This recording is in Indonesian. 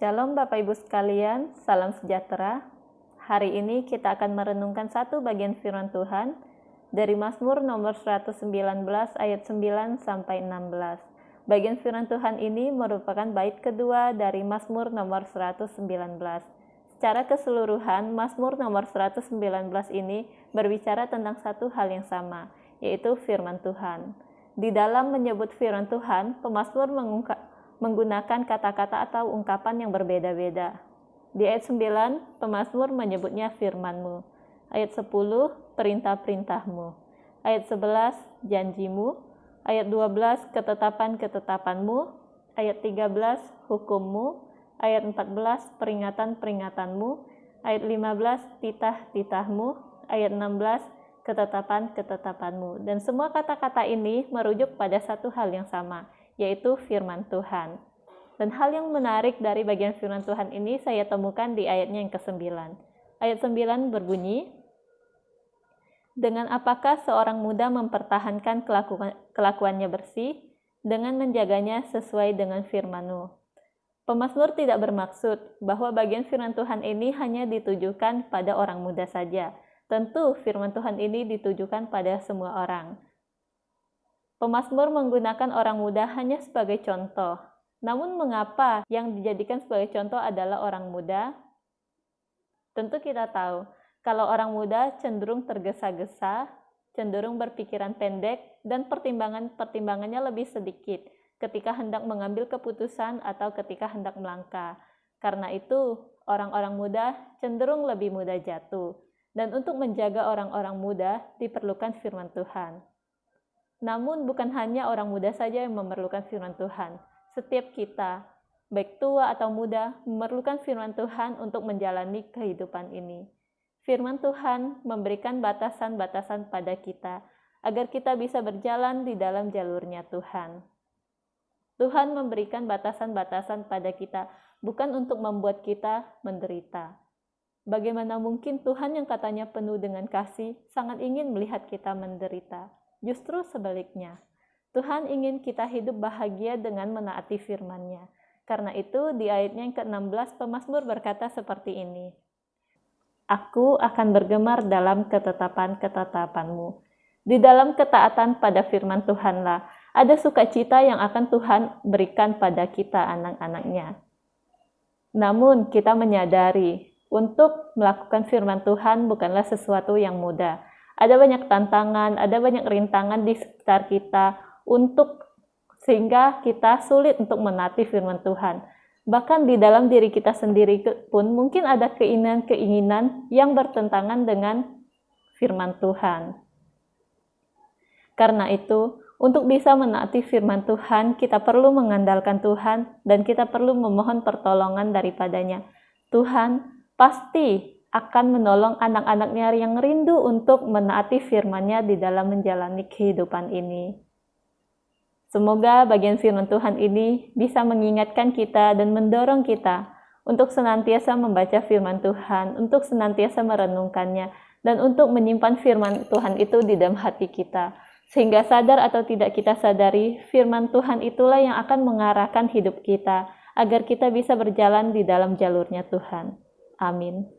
Shalom Bapak Ibu sekalian, salam sejahtera. Hari ini kita akan merenungkan satu bagian firman Tuhan dari Mazmur nomor 119 ayat 9 sampai 16. Bagian firman Tuhan ini merupakan bait kedua dari Mazmur nomor 119. Secara keseluruhan, Mazmur nomor 119 ini berbicara tentang satu hal yang sama, yaitu firman Tuhan. Di dalam menyebut firman Tuhan, pemazmur menggunakan kata-kata atau ungkapan yang berbeda-beda. Di ayat 9, pemazmur menyebutnya firman-Mu. Ayat 10, perintah-perintah-Mu. Ayat 11, janji-Mu. Ayat 12, ketetapan-ketetapan-Mu. Ayat 13, hukum-Mu. Ayat 14, peringatan-peringatan-Mu. Ayat 15, titah-titah-Mu. Ayat 16, ketetapan-ketetapan-Mu. Dan semua kata-kata ini merujuk pada satu hal yang sama, yaitu firman Tuhan. Dan hal yang menarik dari bagian firman Tuhan ini saya temukan di ayatnya yang ke-9. Ayat 9 berbunyi, dengan apakah seorang muda mempertahankan kelakuannya bersih, dengan menjaganya sesuai dengan firman-Mu. Pemazmur tidak bermaksud bahwa bagian firman Tuhan ini hanya ditujukan pada orang muda saja. Tentu firman Tuhan ini ditujukan pada semua orang. Pemazmur menggunakan orang muda hanya sebagai contoh. Namun mengapa yang dijadikan sebagai contoh adalah orang muda? Tentu kita tahu, kalau orang muda cenderung tergesa-gesa, cenderung berpikiran pendek, dan pertimbangannya lebih sedikit ketika hendak mengambil keputusan atau ketika hendak melangkah. Karena itu, orang-orang muda cenderung lebih mudah jatuh. Dan untuk menjaga orang-orang muda diperlukan firman Tuhan. Namun bukan hanya orang muda saja yang memerlukan firman Tuhan. Setiap kita, baik tua atau muda, memerlukan firman Tuhan untuk menjalani kehidupan ini. Firman Tuhan memberikan batasan-batasan pada kita, agar kita bisa berjalan di dalam jalurnya Tuhan. Tuhan memberikan batasan-batasan pada kita, bukan untuk membuat kita menderita. Bagaimana mungkin Tuhan yang katanya penuh dengan kasih, sangat ingin melihat kita menderita? Justru sebaliknya, Tuhan ingin kita hidup bahagia dengan menaati firman-Nya. Karena itu, di ayatnya yang ke-16, pemazmur berkata seperti ini, Aku akan bergemar dalam ketetapan-ketetapan-Mu. Di dalam ketaatan pada firman Tuhanlah, ada sukacita yang akan Tuhan berikan pada kita anak-anak-Nya. Namun, kita menyadari, untuk melakukan firman Tuhan bukanlah sesuatu yang mudah. Ada banyak tantangan, ada banyak rintangan di sekitar kita sehingga kita sulit untuk menaati firman Tuhan. Bahkan di dalam diri kita sendiri pun mungkin ada keinginan-keinginan yang bertentangan dengan firman Tuhan. Karena itu, untuk bisa menaati firman Tuhan, kita perlu mengandalkan Tuhan dan kita perlu memohon pertolongan daripadanya. Tuhan pasti akan menolong anak-anaknya yang rindu untuk menaati firman-Nya di dalam menjalani kehidupan ini. Semoga bagian firman Tuhan ini bisa mengingatkan kita dan mendorong kita untuk senantiasa membaca firman Tuhan, untuk senantiasa merenungkannya, dan untuk menyimpan firman Tuhan itu di dalam hati kita. Sehingga sadar atau tidak kita sadari, firman Tuhan itulah yang akan mengarahkan hidup kita, agar kita bisa berjalan di dalam jalurnya Tuhan. Amin.